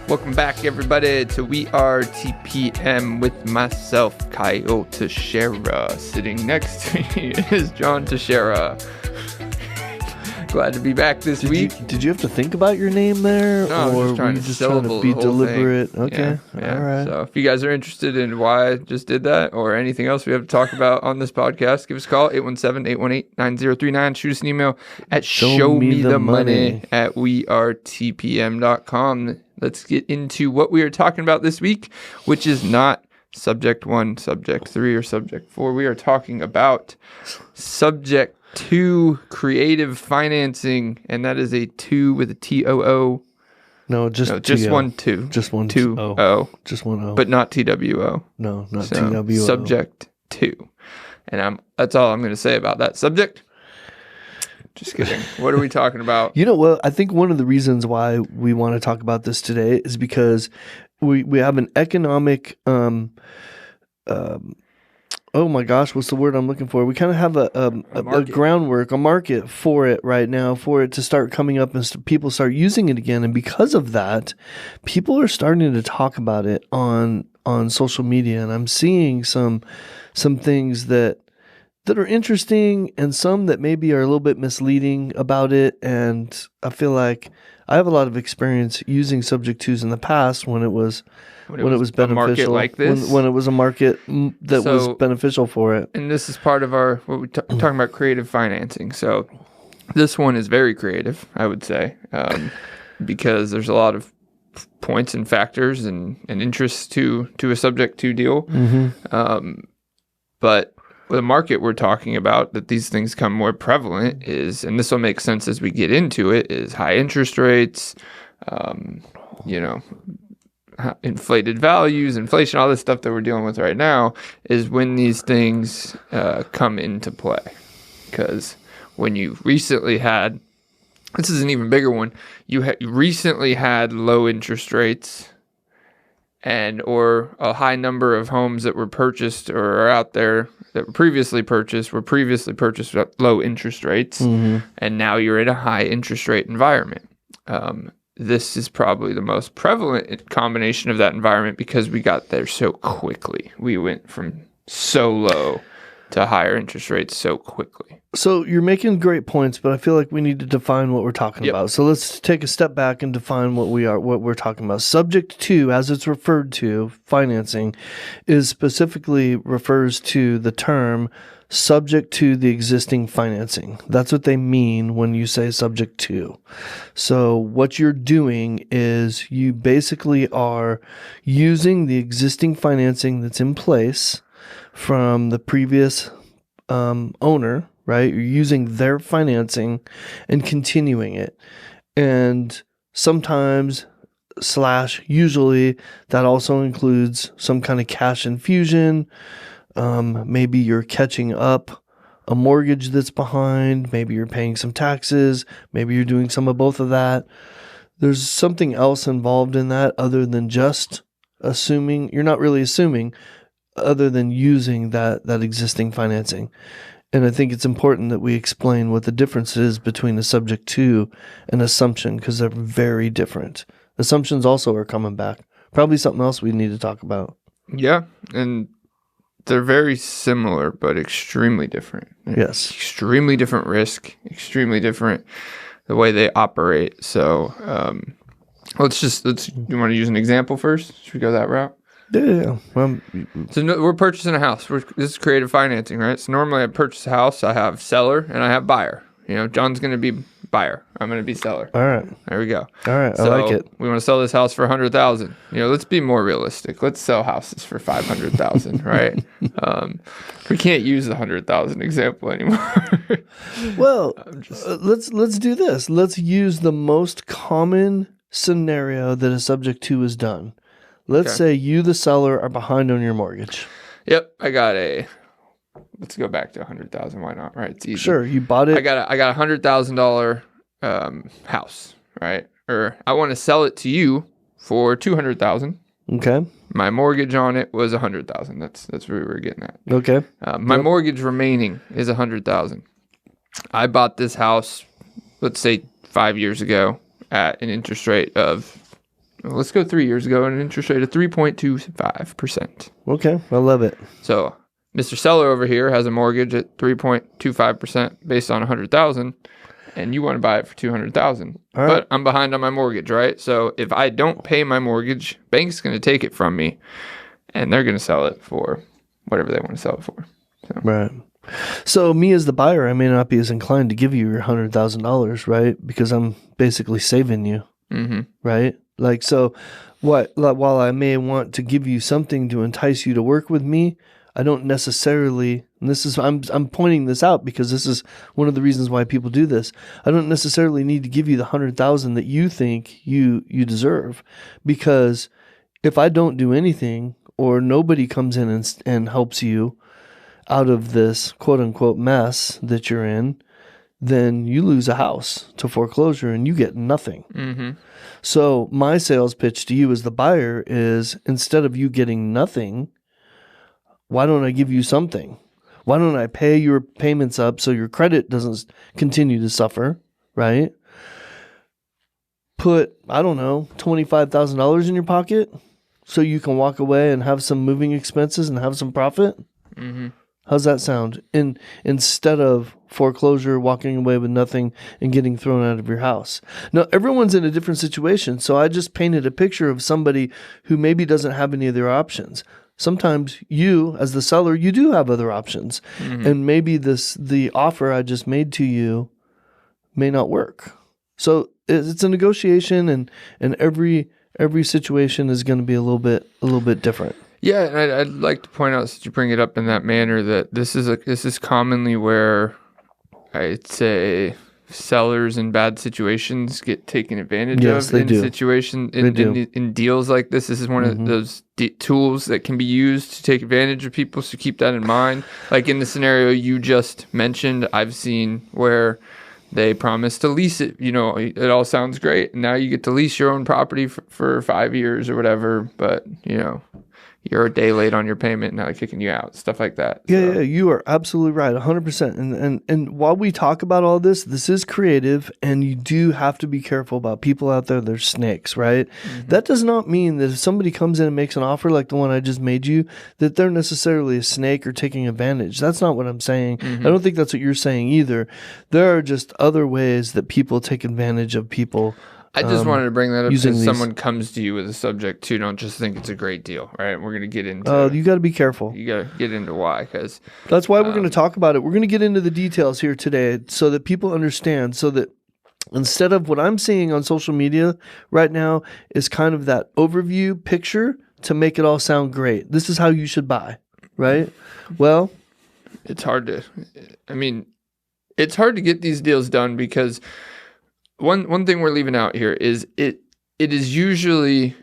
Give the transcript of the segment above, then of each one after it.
Welcome back, everybody, to We Are TPM with myself, Kyle Teixeira. Sitting next to me is John Teixeira. Glad to be back this week. Did you have to think about your name there? No, or were you just trying to be deliberate? Thing. Okay, yeah. All right. So if you guys are interested in why I just did that or anything else we have to talk about on this podcast, give us a call, 817-818-9039. Shoot us an email at showmethemoney@wearetpm.com. Let's get into what we are talking about this week, which is not subject 1, subject 3, or subject 4. We are talking about subject 2, creative financing, and that is a 2 with a T-O-O. Just one 2. Just one 2 O. Just one O. But not T-W-O. No, not So, T-W-O. Subject 2. And that's all I'm going to say about that subject. Just kidding. What are we talking about? You know what? I think one of the reasons why we want to talk about this today is because we have an economic oh my gosh, what's the word I'm looking for? We kind of have a groundwork, a market for it right now, for it to start coming up and people start using it again. And because of that, people are starting to talk about it on social media. And I'm seeing some things that are interesting and some that maybe are a little bit misleading about it. And I feel like I have a lot of experience using subject twos in the past when it was beneficial, a market like this, when it was a market that was beneficial for it. And this is part of our talking about creative financing. So this one is very creative, I would say, because there's a lot of points and factors and interests to a subject to deal. Mm-hmm. But the market we're talking about that these things come more prevalent is, and this will make sense as we get into it, is high interest rates, inflated values, inflation, all this stuff that we're dealing with right now is when these things come into play. Because when you recently had, this is an even bigger one, you recently had low interest rates or a high number of homes that were purchased or are out there that were previously purchased at low interest rates, mm-hmm. and now you're in a high interest rate environment. This is probably the most prevalent combination of that environment because we got there so quickly. We went from so low to higher interest rates so quickly. So you're making great points, but I feel like we need to define what we're talking about. So let's take a step back and define what we're talking about. Subject to, as it's referred to, financing, is specifically refers to the term subject to the existing financing. That's what they mean when you say subject to. So what you're doing is you basically are using the existing financing that's in place from the previous owner, right? You're using their financing and continuing it. And sometimes / usually that also includes some kind of cash infusion. Maybe you're catching up a mortgage that's behind. Maybe you're paying some taxes. Maybe you're doing some of both of that. There's something else involved in that other than just assuming. You're not really assuming other than using that existing financing. And I think it's important that we explain what the difference is between a subject to and assumption, because they're very different. Assumptions also are coming back. Probably something else we need to talk about. Yeah, and they're very similar, but extremely different. Yes. Extremely different risk, extremely different the way they operate. So you want to use an example first? Should we go that route? Yeah. We're purchasing a house. This is creative financing, right? So normally I purchase a house, I have seller and I have buyer. John's going to be buyer. I'm going to be seller. All right. There we go. All right. I like it. We want to sell this house for $100,000. Let's be more realistic. Let's sell houses for $500,000, right? We can't use the $100,000 example anymore. Well, let's do this. Let's use the most common scenario that a subject to is done. Let's say you, the seller, are behind on your mortgage. Yep, let's go back to $100,000. Why not? Right, it's easy. Sure, you bought it. I got a $100,000 house, right? Or I want to sell it to you for $200,000. Okay. My mortgage on it was $100,000. That's where we were getting at. Okay. My mortgage remaining is $100,000. I bought this house, let's say 5 years ago, at an interest rate of let's go 3 years ago, an interest rate of 3.25%. Okay, I love it. So Mr. Seller over here has a mortgage at 3.25% based on 100,000, and you want to buy it for 200,000. All right. But I'm behind on my mortgage, right? So if I don't pay my mortgage, bank's going to take it from me, and they're going to sell it for whatever they want to sell it for. So. Right. So me as the buyer, I may not be as inclined to give you your $100,000, right? Because I'm basically saving you, right? Like, so what? While I may want to give you something to entice you to work with me, I don't necessarily. And this is I'm pointing this out because this is one of the reasons why people do this. I don't necessarily need to give you the 100,000 that you think you deserve, because if I don't do anything or nobody comes in and helps you out of this quote unquote mess that you're in, then you lose a house to foreclosure and you get nothing. So my sales pitch to you as the buyer is, instead of you getting nothing, why don't I give you something? Why don't I pay your payments up so your credit doesn't continue to suffer, right? Put, I don't know, $25,000 in your pocket so you can walk away and have some moving expenses and have some profit. How's that sound? Instead of foreclosure, walking away with nothing, and getting thrown out of your house. Now, everyone's in a different situation, so I just painted a picture of somebody who maybe doesn't have any other options. Sometimes you, as the seller, you do have other options, and maybe the offer I just made to you may not work. So it's a negotiation, and every situation is going to be a little bit different. Yeah, and I'd like to point out, since you bring it up in that manner, that this is commonly where I'd say sellers in bad situations get taken advantage of in situations in deals like this. This is one of those tools that can be used to take advantage of people. So keep that in mind. Like in the scenario you just mentioned, I've seen where they promise to lease it. You know, it all sounds great. And now you get to lease your own property for 5 years or whatever. But you know, you're a day late on your payment, now they're kicking you out, stuff like that. Yeah, you are absolutely right, 100%. And while we talk about all this is creative, and you do have to be careful about people out there. They're snakes, right? That does not mean that if somebody comes in and makes an offer like the one I just made you, that they're necessarily a snake or taking advantage. That's not what I'm saying. I don't think that's what you're saying either. There are just other ways that people take advantage of people. I just wanted to bring that up because someone comes to you with a subject too. Don't just think it's a great deal, right? We're going to get into. You got to be careful. You got to get into why, because that's why we're going to talk about it. We're going to get into the details here today, so that people understand. So that instead of what I'm seeing on social media right now is kind of that overview picture to make it all sound great. This is how you should buy, right? Well, it's hard to. I mean, it's hard to get these deals done because. One thing we're leaving out here is it is usually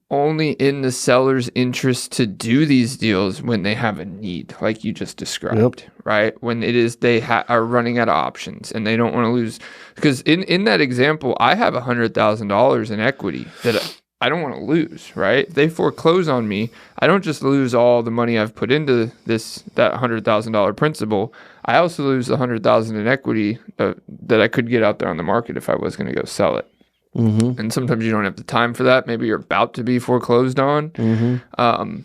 only in the seller's interest to do these deals when they have a need, like you just described, right? When it is they are running out of options and they don't want to lose. Because in that example, I have $100,000 in equity that I don't want to lose, right? If they foreclose on me, I don't just lose all the money I've put into that $100,000 principal. I also lose the $100,000 in equity that I could get out there on the market if I was going to go sell it. And sometimes you don't have the time for that. Maybe you're about to be foreclosed on.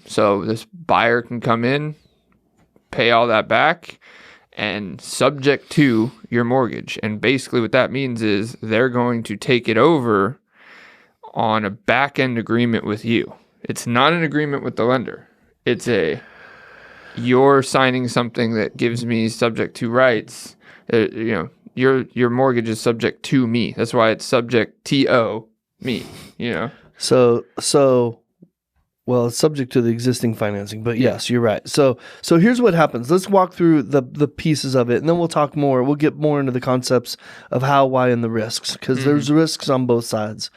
So this buyer can come in, pay all that back, and subject to your mortgage. And basically what that means is they're going to take it over on a back-end agreement with you. It's not an agreement with the lender. It's you're signing something that gives me subject to rights. Your mortgage is subject to me. That's why it's subject to me. Well, it's subject to the existing financing, but yes, you're right. So here's what happens. Let's walk through the pieces of it, and then we'll talk more. We'll get more into the concepts of how, why, and the risks, because there's risks on both sides.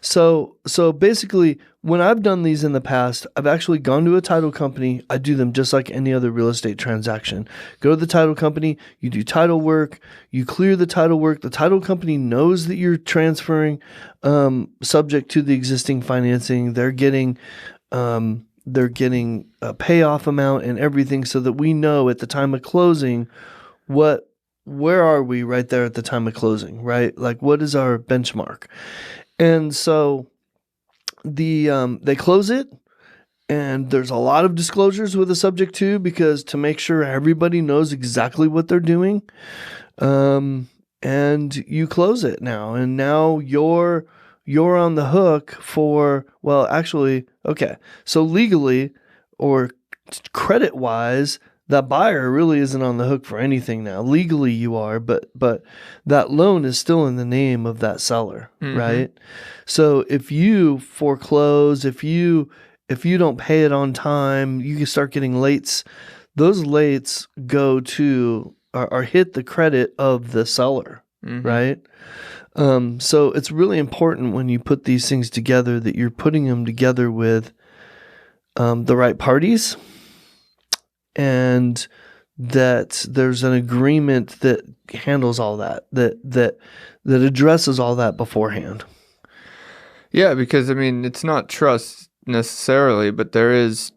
So basically, when I've done these in the past, I've actually gone to a title company. I do them just like any other real estate transaction. Go to the title company, you do title work, you clear the title work. The title company knows that you're transferring subject to the existing financing. They're getting a payoff amount and everything, so that we know at the time of closing where are we right there at the time of closing, right? Like, what is our benchmark? And so they close it, and there's a lot of disclosures with the subject to, because to make sure everybody knows exactly what they're doing. And you close it now, and now you're on the hook for, well, actually, okay. So legally or credit wise, that buyer really isn't on the hook for anything now. Legally you are, but that loan is still in the name of that seller, right? So if you foreclose, if you don't pay it on time, you can start getting lates. Those lates go to or hit the credit of the seller, right? So it's really important when you put these things together that you're putting them together with the right parties, and that there's an agreement that handles all that addresses all that beforehand. Yeah, because I mean, it's not trust necessarily, but there is,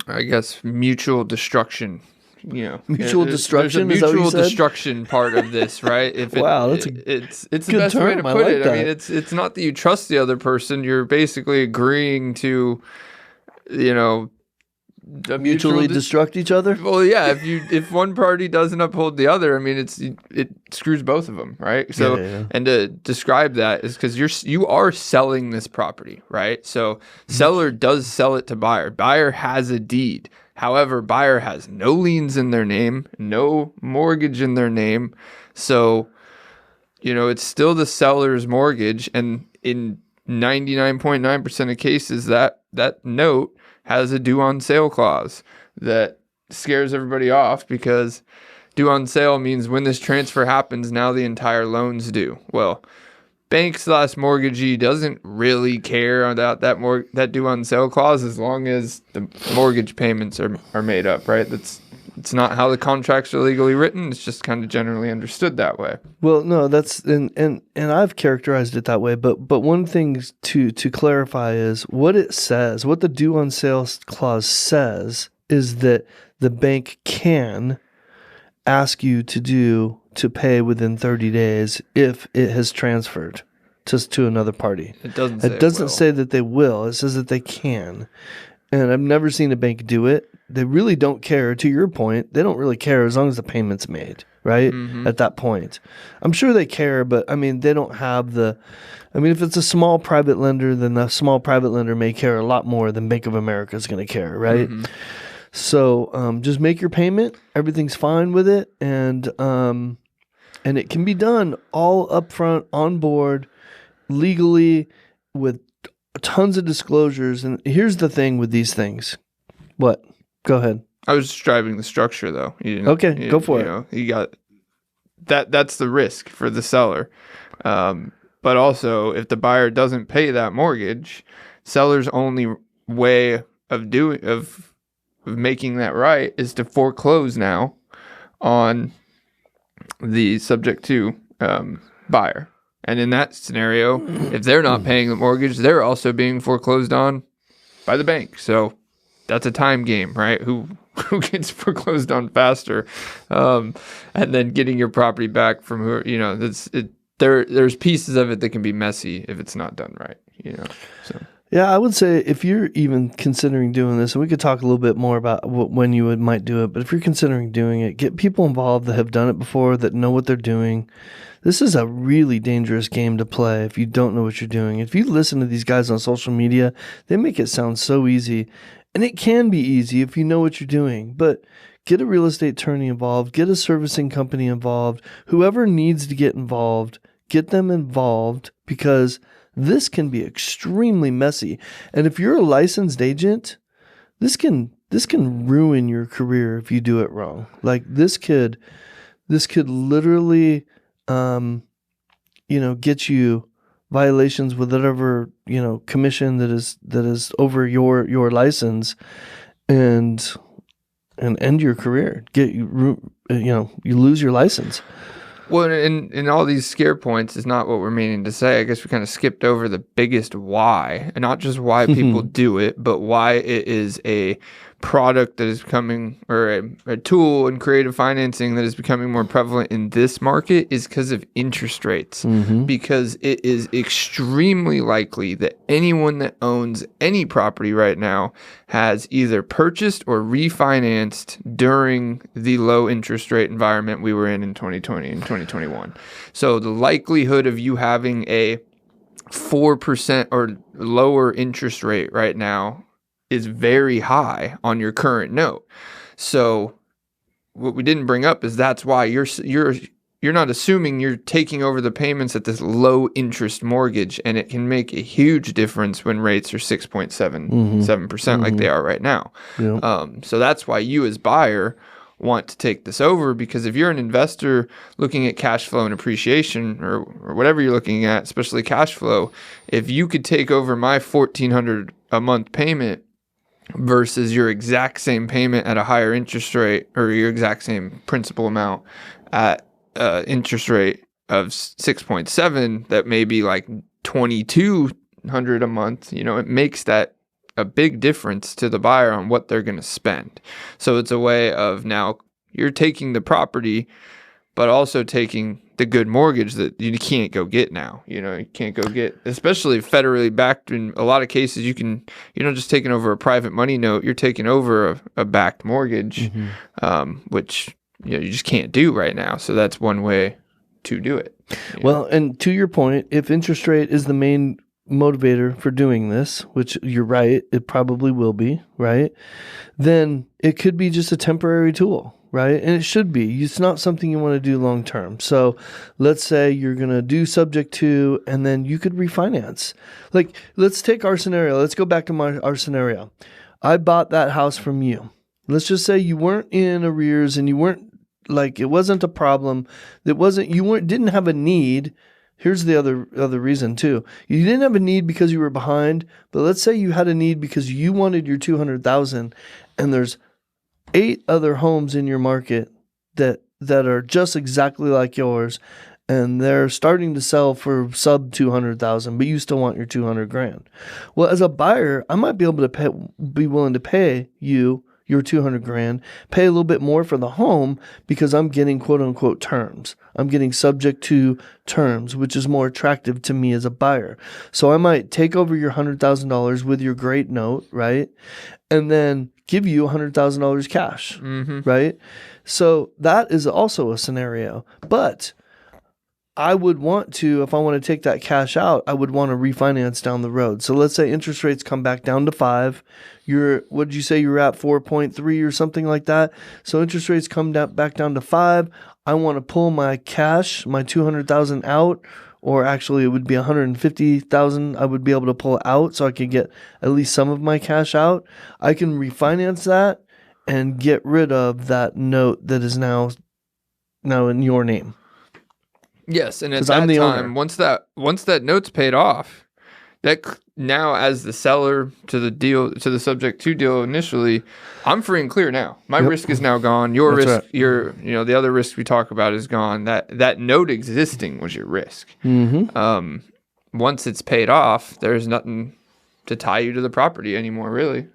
I guess, mutual destruction. Mutual destruction. There's a is that what you mutual said? destruction part of this, right? Wow, it's the best way to term. I put like it. that. I mean, it's not that you trust the other person. You're basically agreeing to, Mutually destruct each other. Well, yeah. If one party doesn't uphold the other, I mean, it screws both of them, right? So, Yeah. and to describe that is because you are selling this property, right? So, seller does sell it to buyer. Buyer has a deed. However, buyer has no liens in their name, no mortgage in their name. So, it's still the seller's mortgage, and in 99.9% of cases, that note has a due on sale clause that scares everybody off, because due on sale means when this transfer happens, now the entire loan's due. Well, bank/mortgagee doesn't really care about that due on sale clause as long as the mortgage payments are made up, right? It's not how the contracts are legally written. It's just kind of generally understood that way. Well, no, that's and I've characterized it that way. But one thing to clarify is what it says. What the due on sale clause says is that the bank can ask you to pay within 30 days if it has transferred to another party. It doesn't. It doesn't say that they will. It says that they can. And I've never seen a bank do it. They really don't care. To your point, they don't really care as long as the payment's made, right? At that point. I'm sure they care, but I mean, they don't have if it's a small private lender, then the small private lender may care a lot more than Bank of America is going to care, right? So just make your payment. Everything's fine with it. And it can be done all upfront, on board, legally, with tons of disclosures. And here's the thing with these things. What? Go ahead. I was describing the structure, though. Okay, go for it. You got that's the risk for the seller. But also, if the buyer doesn't pay that mortgage, seller's only way of making that right is to foreclose now on the subject to buyer. And in that scenario, if they're not paying the mortgage, they're also being foreclosed on by the bank. So that's a time game, right? Who gets foreclosed on faster, and then getting your property back from who? There's pieces of it that can be messy if it's not done right. So. Yeah, I would say if you're even considering doing this, and we could talk a little bit more about when you might do it, but if you're considering doing it, get people involved that have done it before, that know what they're doing. This is a really dangerous game to play if you don't know what you're doing. If you listen to these guys on social media, they make it sound so easy. And it can be easy if you know what you're doing. But get a real estate attorney involved, get a servicing company involved. Whoever needs to get involved, get them involved, because this can be extremely messy. And if you're a licensed agent, this can ruin your career if you do it wrong. Like this could literally get you violations with whatever, commission that is over your license, and end your career. You lose your license. Well, in all these scare points is not what we're meaning to say. I guess we kind of skipped over the biggest why, and not just why people do it, but why it is a product that is becoming, or a tool in creative financing that is becoming more prevalent in this market is because of interest rates. Because it is extremely likely that anyone that owns any property right now has either purchased or refinanced during the low interest rate environment we were in 2020 and 2021. So the likelihood of you having a 4% or lower interest rate right now is very high on your current note. So what we didn't bring up is that's why you're not assuming you're taking over the payments at this low interest mortgage, and it can make a huge difference when rates are 6.7% like they are right now. So that's why you as buyer want to take this over, because if you're an investor looking at cash flow and appreciation or whatever you're looking at, especially cash flow, if you could take over my $1,400 a month payment versus your exact same payment at a higher interest rate, or your exact same principal amount at interest rate of 6.7, that may be like $2,200 a month, it makes that a big difference to the buyer on what they're going to spend. So it's a way of, now you're taking the property, but also taking the good mortgage that you can't go get now. You can't go get, especially federally backed. In a lot of cases, you're not just taking over a private money note, you're taking over a backed mortgage, which you just can't do right now. So that's one way to do it. Well, and to your point, if interest rate is the main motivator for doing this, which you're right, it probably will be, right? Then it could be just a temporary tool, right? And it should be. It's not something you want to do long term. So let's say you're going to do subject to, and then you could refinance. Like, let's take our scenario. Let's go back to our scenario. I bought that house from you. Let's just say you weren't in arrears and you weren't, like, it wasn't a problem. Didn't have a need. Here's the other reason too. You didn't have a need because you were behind, but let's say you had a need because you wanted your $200,000, and there's 8 other homes in your market that are just exactly like yours, and they're starting to sell for sub $200,000, but you still want your $200,000. Well, as a buyer, I might be able to be willing to pay you your $200,000, pay a little bit more for the home, because I'm getting quote unquote terms. I'm getting subject to terms, which is more attractive to me as a buyer. So I might take over your $100,000 with your great note, right? And then give you $100,000 cash, right? So that is also a scenario. But I would want to, if I want to take that cash out, I would want to refinance down the road. So let's say interest rates come back down to 5. What did you say? You're at 4.3 or something like that. So interest rates come back down to 5. I want to pull my cash, my $200,000 out, or actually it would be $150,000. I would be able to pull out so I could get at least some of my cash out. I can refinance that and get rid of that note that is now in your name. Yes, and at that time, owner. once that note's paid off, that now, as the seller to the deal, to the subject to deal initially, I'm free and clear now. My risk is now gone. Your risk, right. The other risk we talk about is gone. That note existing was your risk. Once it's paid off, there's nothing to tie you to the property anymore, really.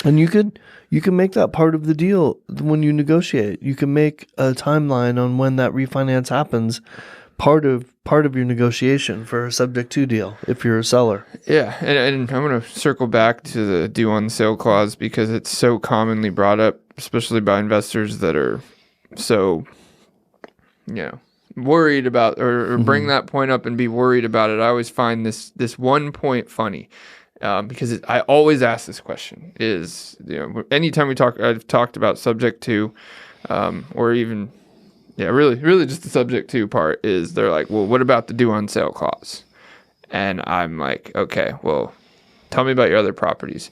And you can make that part of the deal when you negotiate. You can make a timeline on when that refinance happens, part of your negotiation for a subject to deal if you're a seller. Yeah, and I'm going to circle back to the due on sale clause, because it's so commonly brought up, especially by investors that are so, worried about, or bring that point up and be worried about it. I always find this one point funny. Because I always ask this question is, anytime I've talked about subject to, or even, really just the subject to part, is they're like, well, what about the due on sale clause? And I'm like, okay, well, tell me about your other properties.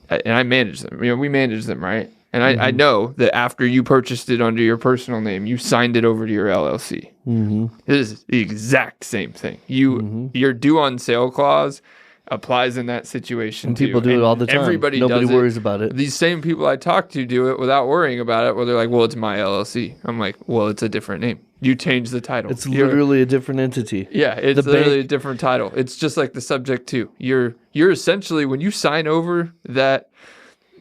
And I manage them. We manage them, right? And I know that after you purchased it under your personal name, you signed it over to your LLC. It is the exact same thing. Your due on sale clause applies in that situation and people do it all the time. Nobody worries about it. These same people I talk to do it without worrying about it, where they're like, well, it's my LLC. I'm like, well, it's a different name. You changed the title. It's literally a different entity. Yeah, it's literally a different title. It's just like the subject to. You're essentially, when you sign over that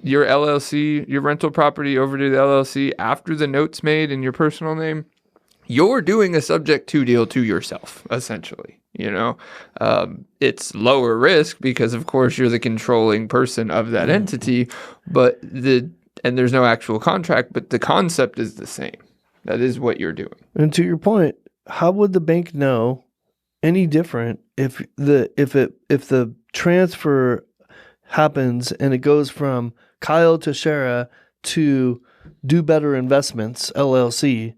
your LLC, your rental property over to the LLC after the note's made in your personal name, you're doing a subject to deal to yourself, essentially. It's lower risk because, of course, you're the controlling person of that entity, and there's no actual contract, but the concept is the same. That is what you're doing. And to your point, how would the bank know any different if the transfer happens and it goes from Kyle Teixeira to Do Better Investments LLC?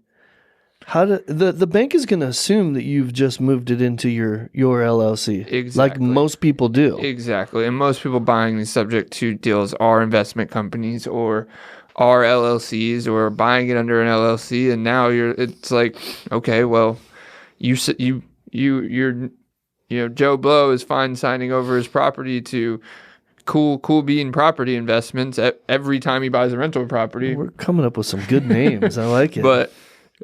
The bank is going to assume that you've just moved it into your LLC, exactly, like most people do. Exactly, and most people buying these subject to deals are investment companies or are LLCs or buying it under an LLC, and now it's like, okay, well, you're Joe Blow is fine signing over his property to Cool Bean Property Investments every time he buys a rental property. We're coming up with some good names. I like it. But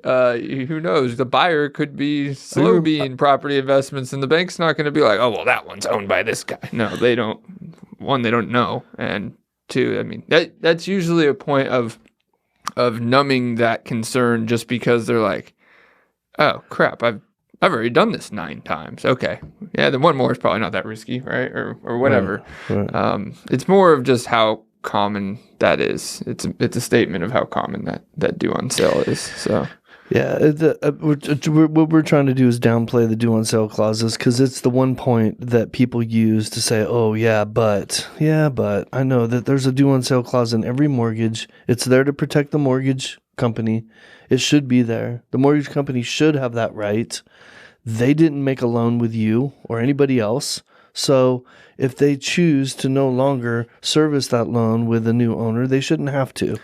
who knows? The buyer could be Slow Bean Property Investments, and the bank's not going to be like, oh, well, that one's owned by this guy. No, they don't. One, they don't know, and two, I mean, that's usually a point of numbing that concern, just because they're like, oh crap, I've already done this 9 times. Okay, yeah, then one more is probably not that risky, right? Or whatever. Right. It's more of just how common that is. It's a statement of how common that due on sale is. So. Yeah, what we're trying to do is downplay the due on sale clauses, because it's the one point that people use to say, oh, yeah, but I know that there's a due on sale clause in every mortgage. It's there to protect the mortgage company. It should be there. The mortgage company should have that right. They didn't make a loan with you or anybody else. So if they choose to no longer service that loan with a new owner, they shouldn't have to.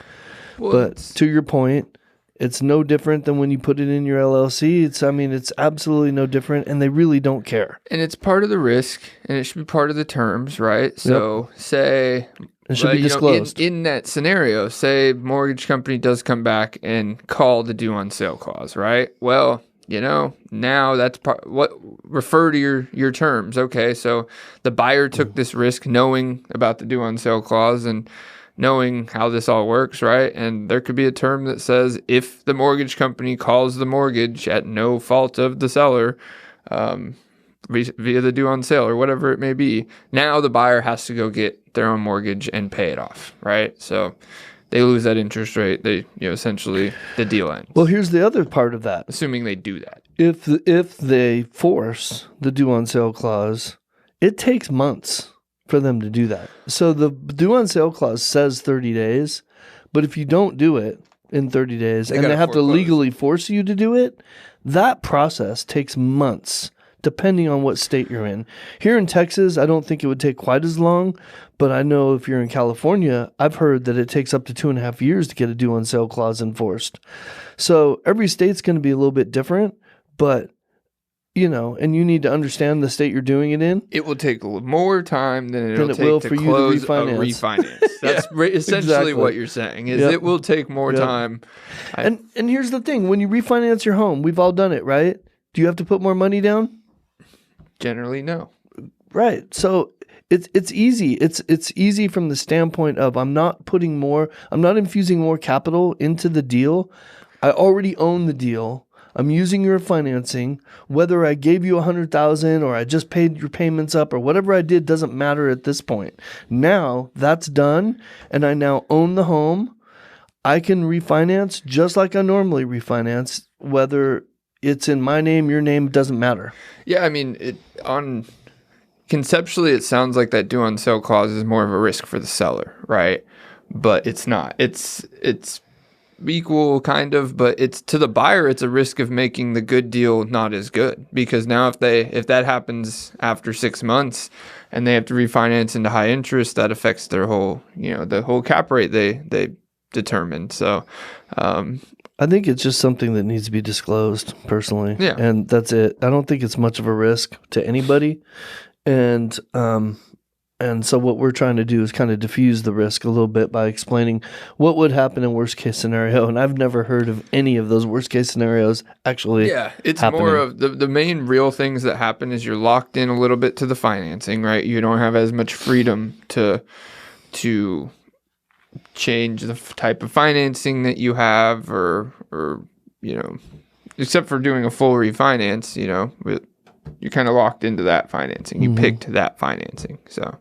Well, but to your point, it's no different than when you put it in your LLC. It's absolutely no different, and they really don't care. And it's part of the risk, and it should be part of the terms, right? So say it should be disclosed. In that scenario, say mortgage company does come back and call the due on sale clause, right? Well, now that's refer to your terms. Okay, so the buyer took this risk knowing about the due on sale clause and knowing how this all works, right? And there could be a term that says if the mortgage company calls the mortgage at no fault of the seller, via the due on sale or whatever it may be, now the buyer has to go get their own mortgage and pay it off, right? So they lose that interest rate. They, essentially the deal ends. Well, here's the other part of that. Assuming they do that. If they force the due on sale clause, it takes months for them to do that. So the due on sale clause says 30 days, but if you don't do it in 30 days and they have to legally force you to do it, that process takes months, depending on what state you're in. Here in Texas, I don't think it would take quite as long, but I know if you're in California, I've heard that it takes up to 2.5 years to get a due on sale clause enforced. So every state's going to be a little bit different, but and you need to understand the state you're doing it in. It will take more time than it'll take to close a refinance. That's essentially what you're saying, is it will take more time. And here's the thing. When you refinance your home, we've all done it, right? Do you have to put more money down? Generally, no. Right. So it's easy. It's easy from the standpoint of I'm not infusing more capital into the deal. I already own the deal. I'm using your financing. Whether I gave you $100,000 or I just paid your payments up or whatever I did doesn't matter at this point. Now that's done, and I now own the home. I can refinance just like I normally refinance, whether it's in my name, your name, it doesn't matter. Yeah, conceptually, it sounds like that due on sale clause is more of a risk for the seller, right? But it's not. It's equal, kind of, but it's to the buyer, it's a risk of making the good deal not as good, because now if that happens after 6 months and they have to refinance into high interest, that affects their whole the whole cap rate they determined. So I think it's just something that needs to be disclosed personally. Yeah. And that's it. I don't think it's much of a risk to anybody. And so what we're trying to do is kind of diffuse the risk a little bit by explaining what would happen in worst case scenario. And I've never heard of any of those worst case scenarios actually. Yeah, it's happening. More of the main real things that happen is you're locked in a little bit to the financing, right? You don't have as much freedom to change the type of financing that you have, or except for doing a full refinance, you're kind of locked into that financing. You picked that financing, so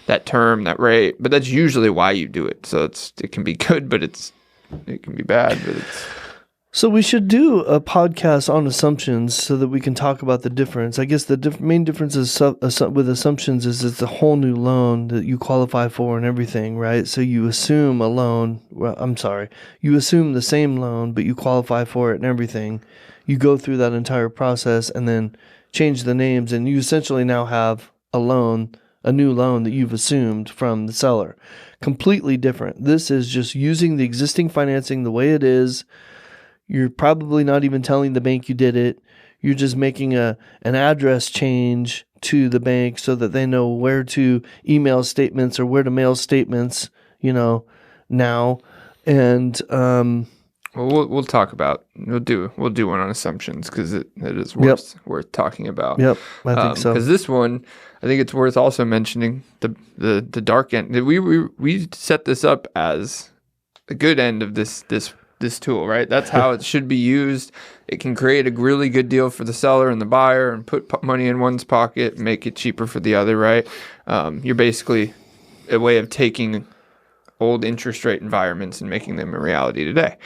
that term, that rate, but that's usually why you do it. So it can be good, but it can be bad, but it's. So we should do a podcast on assumptions so that we can talk about the difference. I guess the main difference is with assumptions is it's a whole new loan that you qualify for and everything, right? So you assume a loan. Well, I'm sorry. You assume the same loan, but you qualify for it and everything. You go through that entire process and then change the names, and you essentially now have a new loan that you've assumed from the seller. Completely different. This is just using the existing financing the way it is. You're probably not even telling the bank you did it. You're just making an address change to the bank so that they know where to email statements or where to mail statements, now. And well, we'll talk about we'll do one on assumptions, because it is worth talking about. Yep, I think so. Because this one, I think it's worth also mentioning the dark end. We set this up as a good end of this tool, right? That's how it should be used. It can create a really good deal for the seller and the buyer, and put money in one's pocket, make it cheaper for the other, right? You're basically a way of taking old interest rate environments and making them a reality today.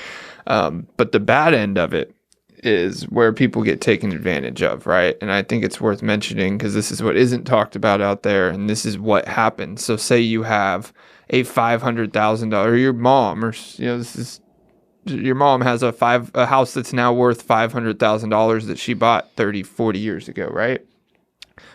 But the bad end of it is where people get taken advantage of, right? And I think it's worth mentioning, because this is what isn't talked about out there, and this is what happens. So say you have a $500,000, or your mom, or your mom has a house that's now worth $500,000 that she bought 30, 40 years ago, right?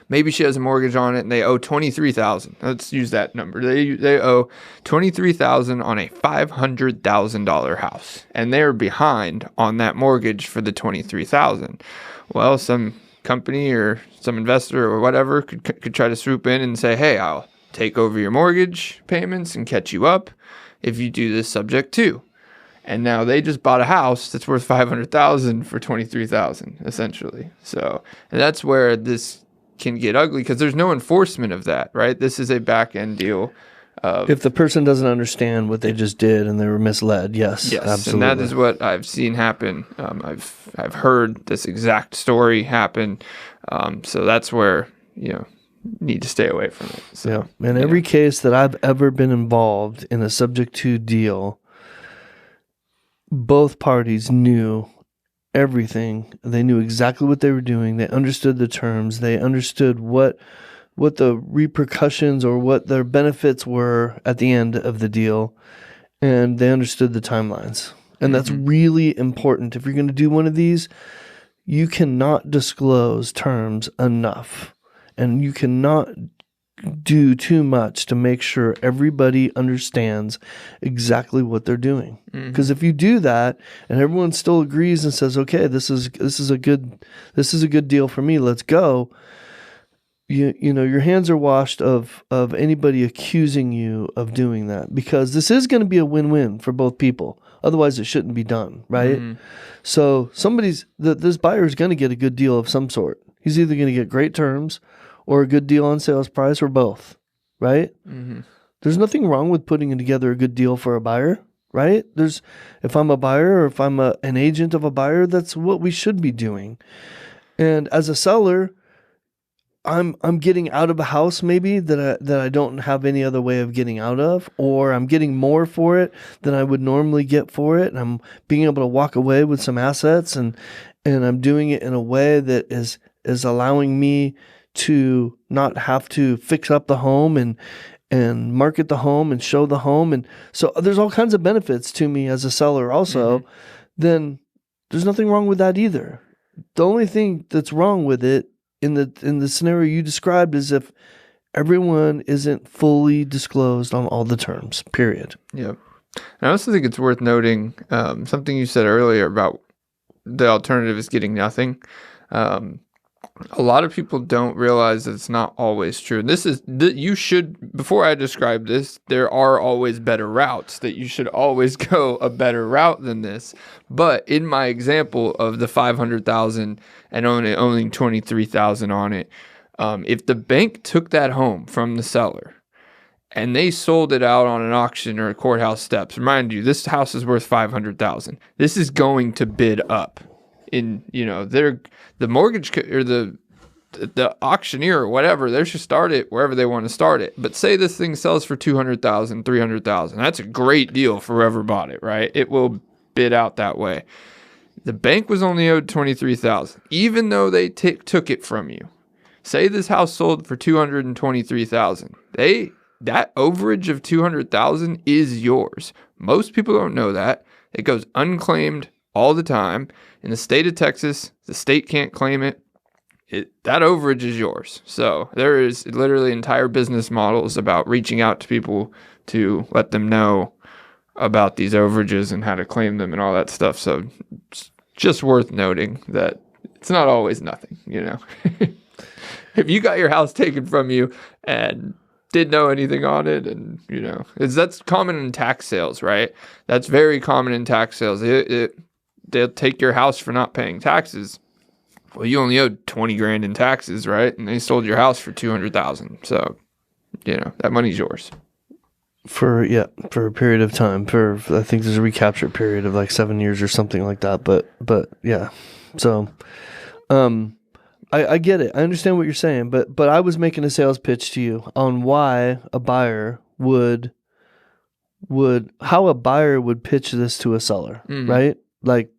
Maybe she has a mortgage on it and they owe $23,000. Let's use that number. They owe $23,000 on a $500,000 house, and they're behind on that mortgage for the $23,000. Well, some company or some investor or whatever could try to swoop in and say, "Hey, I'll take over your mortgage payments and catch you up if you do this subject to." And now they just bought a house that's worth $500,000 for $23,000, essentially. So, and that's where this can get ugly, because there's no enforcement of that, right? This is a back end deal. If the person doesn't understand what they just did and they were misled, yes, absolutely. And that is what I've seen happen. I've heard this exact story happen. So that's where need to stay away from it. So, yeah. In every case that I've ever been involved in a subject to deal, both parties knew everything. They knew exactly what they were doing. They understood the terms. They understood what the repercussions or what their benefits were at the end of the deal, and they understood the timelines. And that's really important. If you're going to do one of these, you cannot disclose terms enough, and you cannot do too much to make sure everybody understands exactly what they're doing. Because if you do that and everyone still agrees and says, "Okay, this is a good deal for me, let's go," your hands are washed of anybody accusing you of doing that, because this is going to be a win-win for both people. Otherwise, it shouldn't be done, right? So this buyer is going to get a good deal of some sort. He's either going to get great terms or a good deal on sales price, or both, right? There's nothing wrong with putting together a good deal for a buyer, right? If I'm a buyer, or if I'm an agent of a buyer, that's what we should be doing. And as a seller, I'm getting out of a house maybe that I don't have any other way of getting out of, or I'm getting more for it than I would normally get for it, and I'm being able to walk away with some assets, and I'm doing it in a way that is allowing me to not have to fix up the home and market the home and show the home. And so there's all kinds of benefits to me as a seller also. Then there's nothing wrong with that either. The only thing that's wrong with it in the scenario you described is if everyone isn't fully disclosed on all the terms, period. Yep. And I also think it's worth noting something you said earlier about the alternative is getting nothing. A lot of people don't realize that it's not always true. Before I describe this, there are always better routes, that you should always go a better route than this. But in my example of the $500,000 and owning $23,000 on it, if the bank took that home from the seller and they sold it out on an auction or a courthouse steps. Remind you, this house is worth $500,000. This is going to bid up. The mortgage or the auctioneer or whatever, they should start it wherever they want to start it. But say this thing sells for $200,000, $300,000. That's a great deal for whoever bought it, right? It will bid out that way. The bank was only owed $23,000, even though they took it from you. Say this house sold for $223,000. That overage of $200,000 is yours. Most people don't know that. It goes unclaimed all the time. In the state of Texas, the state can't claim it. That overage is yours. So there is literally entire business models about reaching out to people to let them know about these overages and how to claim them and all that stuff. So it's just worth noting that it's not always nothing, If you got your house taken from you and didn't know anything on it, and that's common in tax sales, right? That's very common in tax sales. They'll take your house for not paying taxes. Well, you only owed $20,000 in taxes, right? And they sold your house for $200,000. So, that money's yours. For a period of time. I think there's a recapture period of like 7 years or something like that. But yeah. So, I get it. I understand what you're saying. But I was making a sales pitch to you on why a buyer how a buyer would pitch this to a seller, right? Like,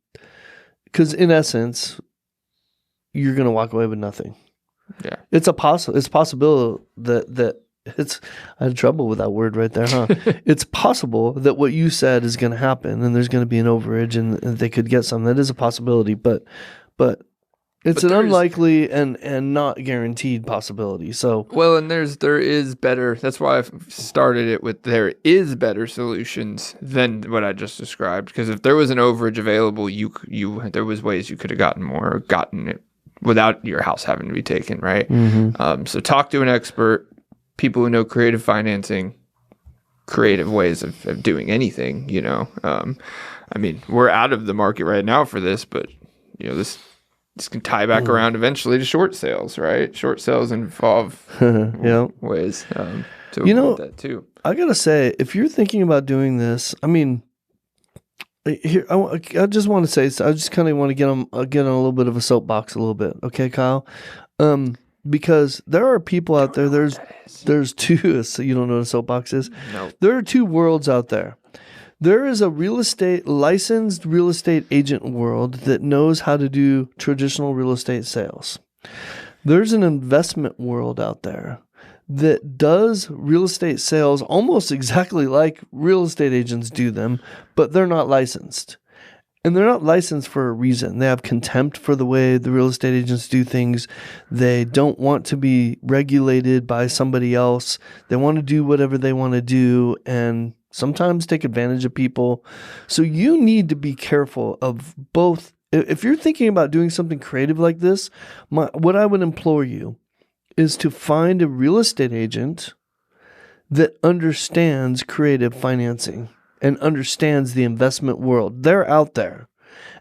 because in essence, you're going to walk away with nothing. Yeah. It's possible that I had trouble with that word right there, huh? It's possible that what you said is going to happen and there's going to be an overage and they could get some. That is a possibility, but it's an unlikely and not guaranteed possibility. So well, and there is better. That's why I've started it with there is better solutions than what I just described. Because if there was an overage available, there was ways you could have gotten more or gotten it without your house having to be taken, right? So talk to an expert, people who know creative financing, creative ways of doing anything. We're out of the market right now for this, but this can tie back around eventually to short sales, right? Short sales involve ways to avoid that too. I gotta say, if you're thinking about doing this, here I just want to say, I just kind of want to get on a little bit of a soapbox a little bit, okay, Kyle? Because there are people out there. There's two. So you don't know what a soapbox is? No. There are two worlds out there. There is a licensed real estate agent world that knows how to do traditional real estate sales. There's an investment world out there that does real estate sales almost exactly like real estate agents do them, but they're not licensed. And they're not licensed for a reason. They have contempt for the way the real estate agents do things. They don't want to be regulated by somebody else. They want to do whatever they want to do and sometimes take advantage of people. So you need to be careful of both. If you're thinking about doing something creative like this, what I would implore you is to find a real estate agent that understands creative financing and understands the investment world. They're out there.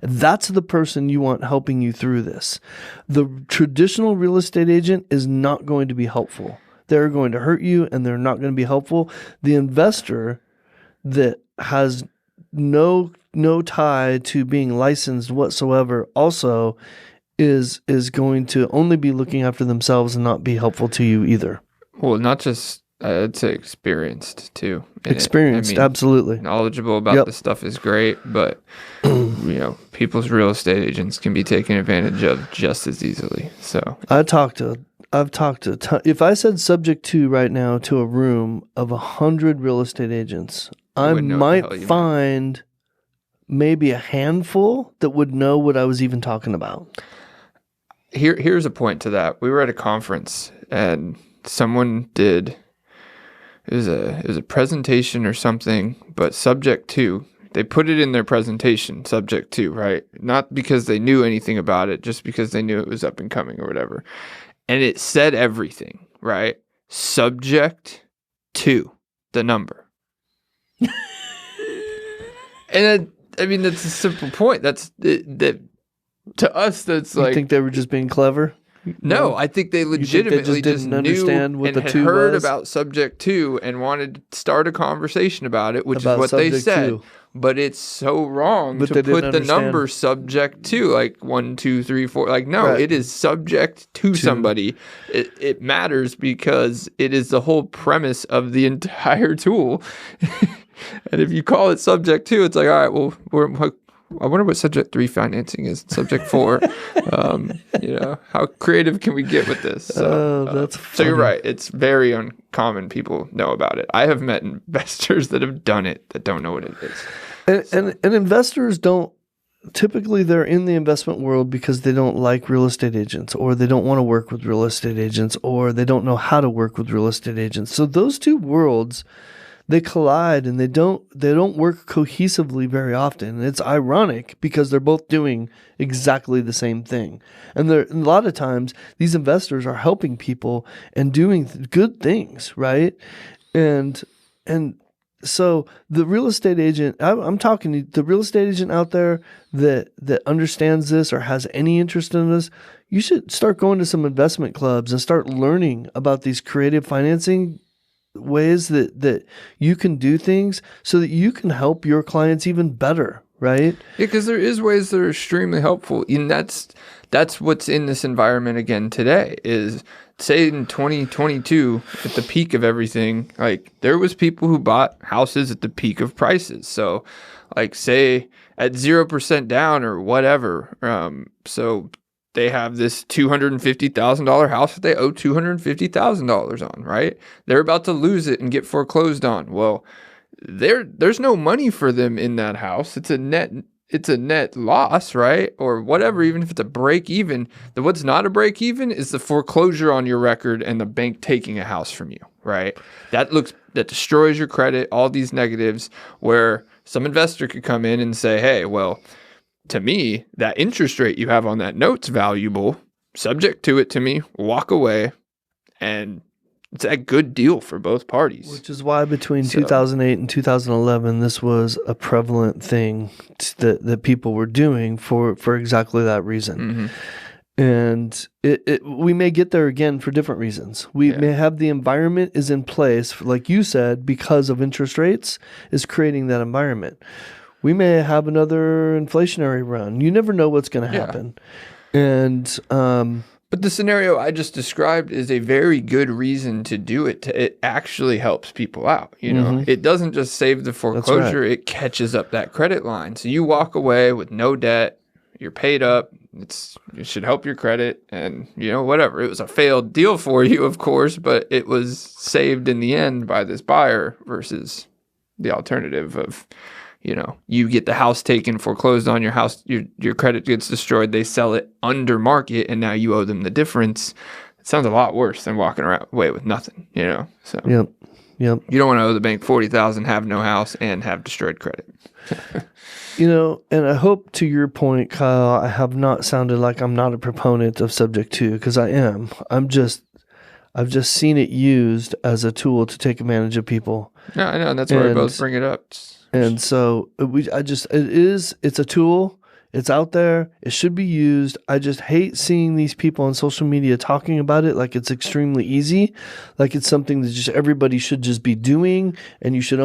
That's the person you want helping you through this. The traditional real estate agent is not going to be helpful. They're going to hurt you and they're not going to be helpful. The investor that has no tie to being licensed whatsoever also is going to only be looking after themselves and not be helpful to you either. Well, not just I'd say experienced too. Experienced, absolutely. Knowledgeable about this stuff is great, but people's real estate agents can be taken advantage of just as easily. So I've talked to if I said subject to right now to a room of 100 real estate agents, I might find maybe a handful that would know what I was even talking about. Here's a point to that. We were at a conference and someone did it was a presentation or something, but subject to. They put it in their presentation, subject to, right? Not because they knew anything about it, just because they knew it was up and coming or whatever. And it said everything, right? Subject to the number. And that's a simple point. That to us, that's like. You think they were just being clever? No, I think they legitimately just didn't knew understand what and the had two heard was? about subject to and wanted to start a conversation about it, which About is what they subject said. to. But it's so wrong But to they didn't put the understand. number subject to, like 1, 2, 3, 4. Like, no, Right. it is subject to somebody. It matters because it is the whole premise of the entire tool. And if you call it subject to, it's like, all right, well, I wonder what subject 3 financing is. Subject 4, how creative can we get with this? So, That's so you're funny. right. It's very uncommon. People know about it. I have met investors that have done it that don't know what it is. And investors don't typically, they're in the investment world because they don't like real estate agents, or they don't want to work with real estate agents, or they don't know how to work with real estate agents. So those two worlds, they collide, and they don't work cohesively very often. And it's ironic because they're both doing exactly the same thing. And a lot of times these investors are helping people and doing good things, right? And so the real estate agent, I'm talking to the real estate agent out there that understands this or has any interest in this. You should start going to some investment clubs and start learning about these creative financing ways that you can do things so that you can help your clients even better, right? Yeah, because there is ways that are extremely helpful, and that's what's in this environment again today. Is say in 2022, at the peak of everything, like there was people who bought houses at the peak of prices. So, like say at 0% down or whatever. So they have this $250,000 house that they owe $250,000 on, right? They're about to lose it and get foreclosed on. Well, there's no money for them in that house. It's a net loss, right? Or whatever, even if it's a break even. What's not a break even is the foreclosure on your record and the bank taking a house from you, right? That destroys your credit, all these negatives, where some investor could come in and say, hey, well, to me, that interest rate you have on that note's valuable, subject to it to me, walk away, and it's a good deal for both parties. Which is why between 2008 and 2011, this was a prevalent thing that people were doing for exactly that reason. Mm-hmm. And we may get there again for different reasons. We may have the environment is in place, like you said, because of interest rates is creating that environment. We may have another inflationary run. You never know what's going to happen. And but the scenario I just described is a very good reason to do it. It actually helps people out. You know, it doesn't just save the foreclosure; it catches up that credit line. So you walk away with no debt. You're paid up. It should help your credit, and whatever. It was a failed deal for you, of course, but it was saved in the end by this buyer versus the alternative of. You get the house taken, foreclosed on your house, your credit gets destroyed, they sell it under market, and now you owe them the difference. It sounds a lot worse than walking away with nothing, So Yep. You don't want to owe the bank $40,000, have no house, and have destroyed credit. And I hope to your point, Kyle, I have not sounded like I'm not a proponent of subject to, because I am. I've just seen it used as a tool to take advantage of people. Yeah, I know, and that's why we both bring it up. And so it's a tool. It's out there. It should be used. I just hate seeing these people on social media talking about it like it's extremely easy, like it's something that just everybody should just be doing, and you should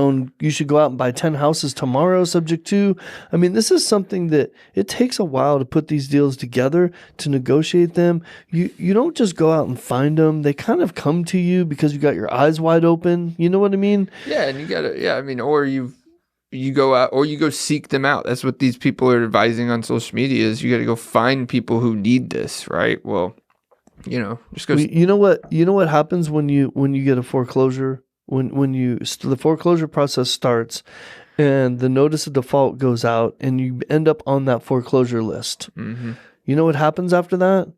go out and buy 10 houses tomorrow subject to. I mean, this is something that it takes a while to put these deals together, to negotiate them. You don't just go out and find them. They kind of come to you because you got your eyes wide open. You know what I mean? Yeah, and you got to, or you go out or you go seek them out. That's what these people are advising on social media is you got to go find people who need this, right? Well, just go. You know what happens when you get a foreclosure, the foreclosure process starts and the notice of default goes out and you end up on that foreclosure list. Mm-hmm. You know what happens after that?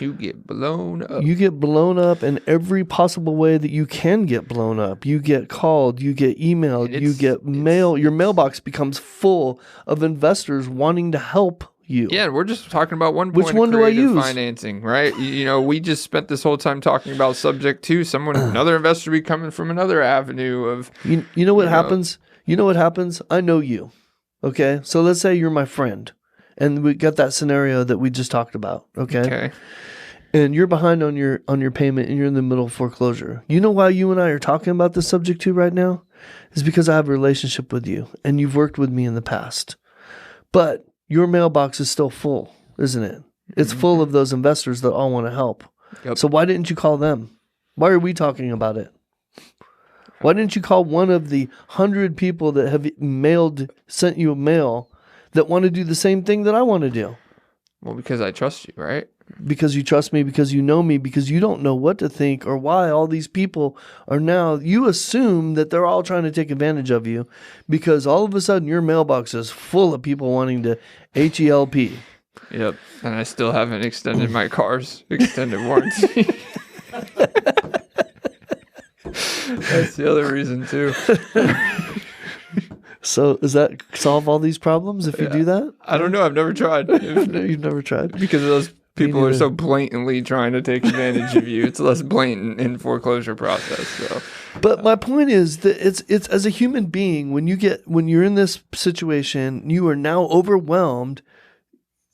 You get blown up. You get blown up in every possible way that you can get blown up. You get called, you get emailed, you get mail. Your mailbox becomes full of investors wanting to help you. Yeah, and we're just talking about one point Which one of creative do I use? Financing, right? We just spent this whole time talking about subject to another investor be coming from another avenue of. You know what happens? You know what happens? I know you. Okay, so let's say you're my friend. And we got that scenario that we just talked about, okay? and you're behind on your payment and you're in the middle of foreclosure. You know why you and I are talking about this subject to right now? Is because I have a relationship with you and you've worked with me in the past. But your mailbox is still full, isn't it? It's full of those investors that all want to help. Yep. So why didn't you call them? Why are we talking about it? Why didn't you call one of the 100 people that have sent you a mail that want to do the same thing that I want to do? Well, because I trust you, right? Because you trust me, because you know me, because you don't know what to think or why all these people are now. You assume that they're all trying to take advantage of you because all of a sudden your mailbox is full of people wanting to HELP. Yep. And I still haven't extended my car's extended warranty. That's the other reason too. So does that solve all these problems if you do that? I don't know. I've never tried. No, you've never tried. Because those people are so blatantly trying to take advantage of you. It's less blatant in foreclosure process. So, but my point is that it's as a human being, when you're in this situation, you are now overwhelmed.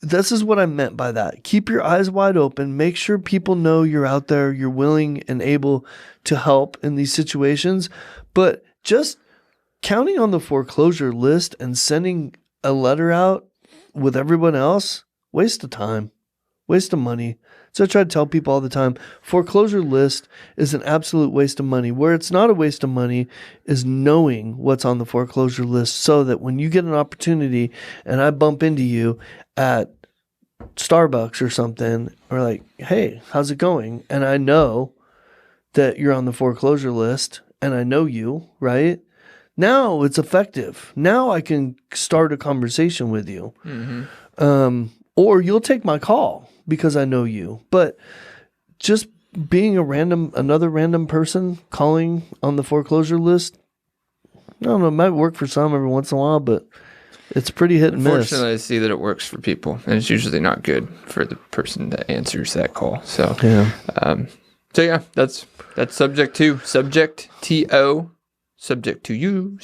This is what I meant by that. Keep your eyes wide open. Make sure people know you're out there. You're willing and able to help in these situations. But just counting on the foreclosure list and sending a letter out with everyone else, waste of time, waste of money. So I try to tell people all the time, foreclosure list is an absolute waste of money. Where it's not a waste of money is knowing what's on the foreclosure list so that when you get an opportunity and I bump into you at Starbucks or something, or like, hey, how's it going? And I know that you're on the foreclosure list and I know you, right? Now it's effective. Now I can start a conversation with you. Mm-hmm. Or you'll take my call because I know you. But just being another random person calling on the foreclosure list, I don't know, it might work for some every once in a while, but it's pretty hit and miss. Unfortunately, I see that it works for people, and it's usually not good for the person that answers that call. So, that's subject to, subject to you, subject to you.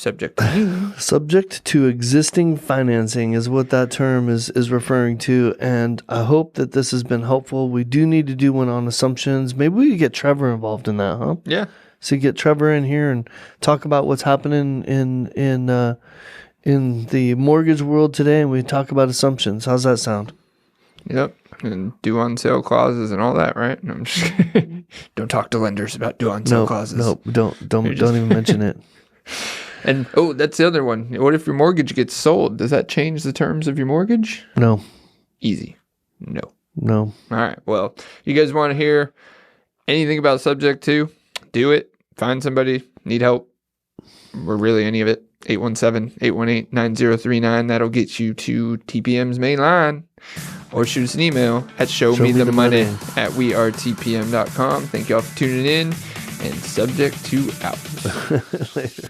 Subject to existing financing is what that term is referring to, and I hope that this has been helpful. We do need to do one on assumptions. Maybe we could get Trevor involved in that, huh? Yeah. So get Trevor in here and talk about what's happening in the mortgage world today, and we talk about assumptions. How's that sound? Yep. And due on sale clauses and all that, right? No, I'm just kidding. Don't talk to lenders about due on sale clauses. No, don't even mention it. And that's the other one. What if your mortgage gets sold? Does that change the terms of your mortgage? No. Easy. No. All right. Well, you guys want to hear anything about subject to? Do it. Find somebody. Need help. Or really any of it. 817-818-9039. That'll get you to TPM's main line. Or shoot us an email at showmethemoney@wearetpm.com. Thank y'all for tuning in. And subject to out. Later.